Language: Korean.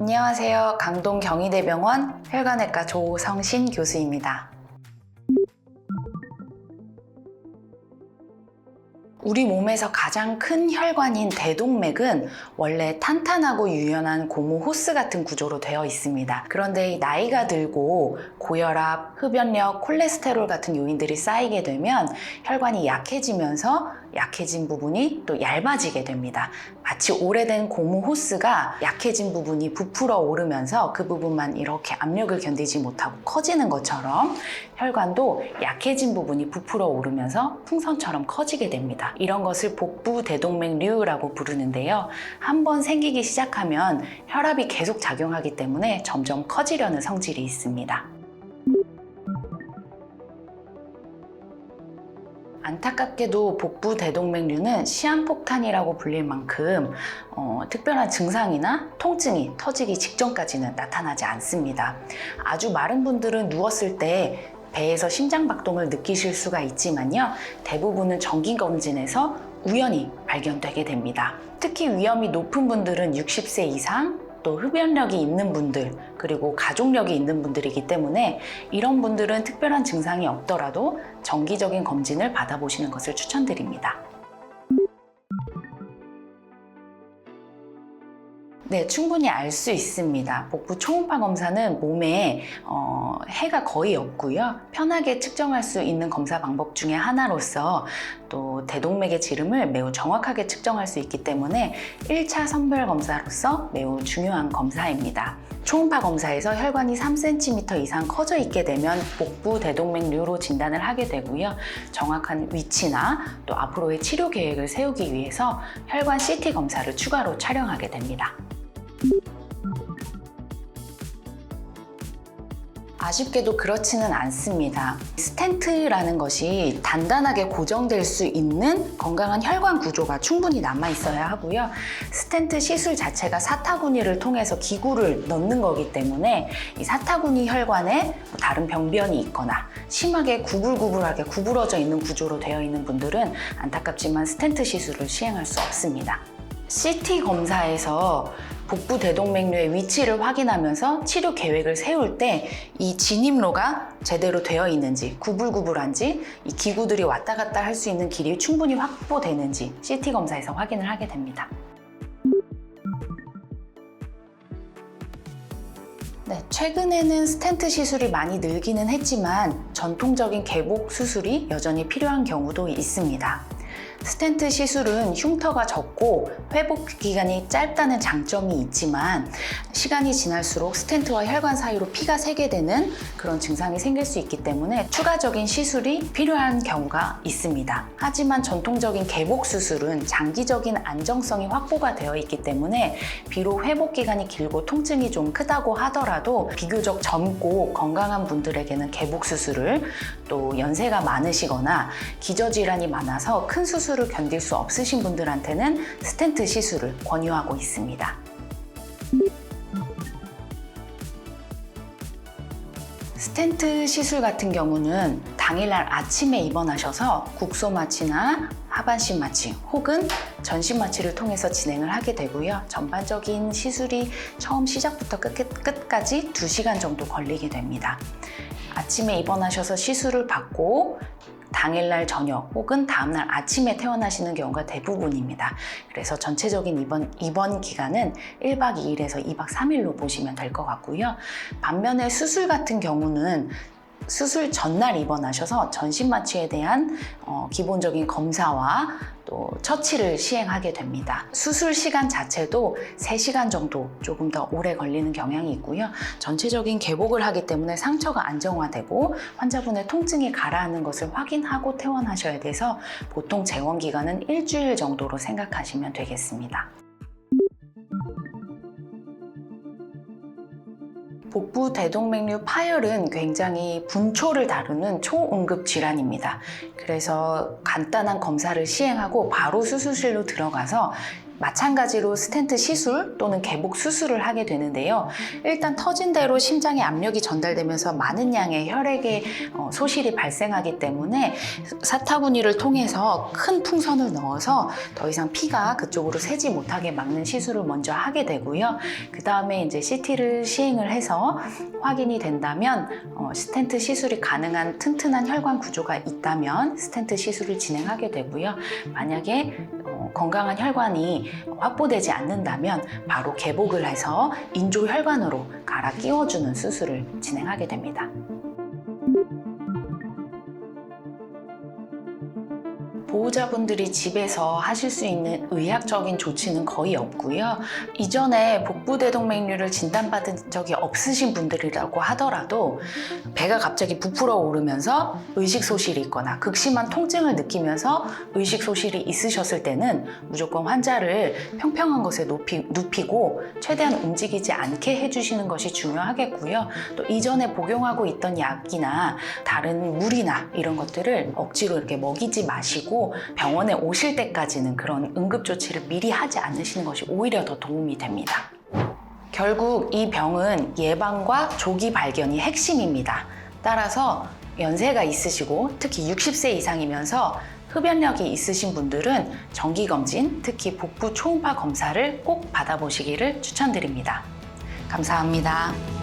안녕하세요. 강동 경희대병원 혈관외과 조성신 교수입니다. 우리 몸에서 가장 큰 혈관인 대동맥은 원래 탄탄하고 유연한 고무 호스 같은 구조로 되어 있습니다. 그런데 나이가 들고 고혈압, 흡연력, 콜레스테롤 같은 요인들이 쌓이게 되면 혈관이 약해지면서 약해진 부분이 또 얇아지게 됩니다. 마치 오래된 고무 호스가 약해진 부분이 부풀어 오르면서 그 부분만 이렇게 압력을 견디지 못하고 커지는 것처럼 혈관도 약해진 부분이 부풀어 오르면서 풍선처럼 커지게 됩니다. 이런 것을 복부 대동맥류라고 부르는데요. 한번 생기기 시작하면 혈압이 계속 작용하기 때문에 점점 커지려는 성질이 있습니다. 안타깝게도 복부 대동맥류는 시한폭탄이라고 불릴 만큼 특별한 증상이나 통증이 터지기 직전까지는 나타나지 않습니다. 아주 마른 분들은 누웠을 때 배에서 심장박동을 느끼실 수가 있지만요. 대부분은 정기검진에서 우연히 발견되게 됩니다. 특히 위험이 높은 분들은 60세 이상, 또 흡연력이 있는 분들, 그리고 가족력이 있는 분들이기 때문에 이런 분들은 특별한 증상이 없더라도 정기적인 검진을 받아보시는 것을 추천드립니다. 네, 충분히 알 수 있습니다. 복부 초음파 검사는 몸에 해가 거의 없고요. 편하게 측정할 수 있는 검사 방법 중에 하나로서 또 대동맥의 지름을 매우 정확하게 측정할 수 있기 때문에 1차 선별 검사로서 매우 중요한 검사입니다. 초음파 검사에서 혈관이 3cm 이상 커져 있게 되면 복부 대동맥류로 진단을 하게 되고요. 정확한 위치나 또 앞으로의 치료 계획을 세우기 위해서 혈관 CT 검사를 추가로 촬영하게 됩니다. 아쉽게도 그렇지는 않습니다. 스텐트라는 것이 단단하게 고정될 수 있는 건강한 혈관 구조가 충분히 남아 있어야 하고요. 스텐트 시술 자체가 사타구니를 통해서 기구를 넣는 거기 때문에 이 사타구니 혈관에 다른 병변이 있거나 심하게 구불구불하게 구부러져 있는 구조로 되어 있는 분들은 안타깝지만 스텐트 시술을 시행할 수 없습니다. CT 검사에서 복부 대동맥류의 위치를 확인하면서 치료 계획을 세울 때 이 진입로가 제대로 되어 있는지, 구불구불한지, 이 기구들이 왔다 갔다 할 수 있는 길이 충분히 확보되는지 CT 검사에서 확인을 하게 됩니다. 네, 최근에는 스텐트 시술이 많이 늘기는 했지만 전통적인 개복 수술이 여전히 필요한 경우도 있습니다. 스텐트 시술은 흉터가 적고 회복 기간이 짧다는 장점이 있지만 시간이 지날수록 스텐트와 혈관 사이로 피가 새게 되는 그런 증상이 생길 수 있기 때문에 추가적인 시술이 필요한 경우가 있습니다. 하지만 전통적인 개복 수술은 장기적인 안정성이 확보가 되어 있기 때문에 비록 회복 기간이 길고 통증이 좀 크다고 하더라도 비교적 젊고 건강한 분들에게는 개복 수술을, 또 연세가 많으시거나 기저질환이 많아서 큰 수술을 견딜 수 없으신 분들한테는 스텐트 시술을 권유하고 있습니다. 스텐트 시술 같은 경우는 당일날 아침에 입원하셔서 국소 마취나 하반신 마취 혹은 전신 마취를 통해서 진행을 하게 되고요. 전반적인 시술이 처음 시작부터 끝까지 2시간 정도 걸리게 됩니다. 아침에 입원하셔서 시술을 받고 당일날 저녁 혹은 다음날 아침에 퇴원하시는 경우가 대부분입니다. 그래서 전체적인 입원 기간은 1박 2일에서 2박 3일로 보시면 될 것 같고요. 반면에 수술 같은 경우는 수술 전날 입원하셔서 전신 마취에 대한 기본적인 검사와 또 처치를 시행하게 됩니다. 수술 시간 자체도 3시간 정도 조금 더 오래 걸리는 경향이 있고요. 전체적인 개복을 하기 때문에 상처가 안정화되고 환자분의 통증이 가라앉는 것을 확인하고 퇴원하셔야 돼서 보통 재원 기간은 일주일 정도로 생각하시면 되겠습니다. 복부 대동맥류 파열은 굉장히 분초를 다루는 초응급 질환입니다. 그래서 간단한 검사를 시행하고 바로 수술실로 들어가서 마찬가지로 스텐트 시술 또는 개복 수술을 하게 되는데요. 일단 터진 대로 심장에 압력이 전달되면서 많은 양의 혈액의 소실이 발생하기 때문에 사타구니를 통해서 큰 풍선을 넣어서 더 이상 피가 그쪽으로 새지 못하게 막는 시술을 먼저 하게 되고요. 그 다음에 이제 CT를 시행을 해서 확인이 된다면 스텐트 시술이 가능한 튼튼한 혈관 구조가 있다면 스텐트 시술을 진행하게 되고요. 만약에 건강한 혈관이 확보되지 않는다면 바로 개복을 해서 인조 혈관으로 갈아 끼워주는 수술을 진행하게 됩니다. 보호자분들이 집에서 하실 수 있는 의학적인 조치는 거의 없고요. 이전에 복부대동맥류를 진단받은 적이 없으신 분들이라고 하더라도 배가 갑자기 부풀어 오르면서 의식소실이 있거나 극심한 통증을 느끼면서 의식소실이 있으셨을 때는 무조건 환자를 평평한 곳에 눕히고 최대한 움직이지 않게 해주시는 것이 중요하겠고요. 또 이전에 복용하고 있던 약이나 다른 물이나 이런 것들을 억지로 이렇게 먹이지 마시고 병원에 오실 때까지는 그런 응급조치를 미리 하지 않으시는 것이 오히려 더 도움이 됩니다. 결국 이 병은 예방과 조기 발견이 핵심입니다. 따라서 연세가 있으시고 특히 60세 이상이면서 흡연력이 있으신 분들은 정기검진, 특히 복부 초음파 검사를 꼭 받아보시기를 추천드립니다. 감사합니다.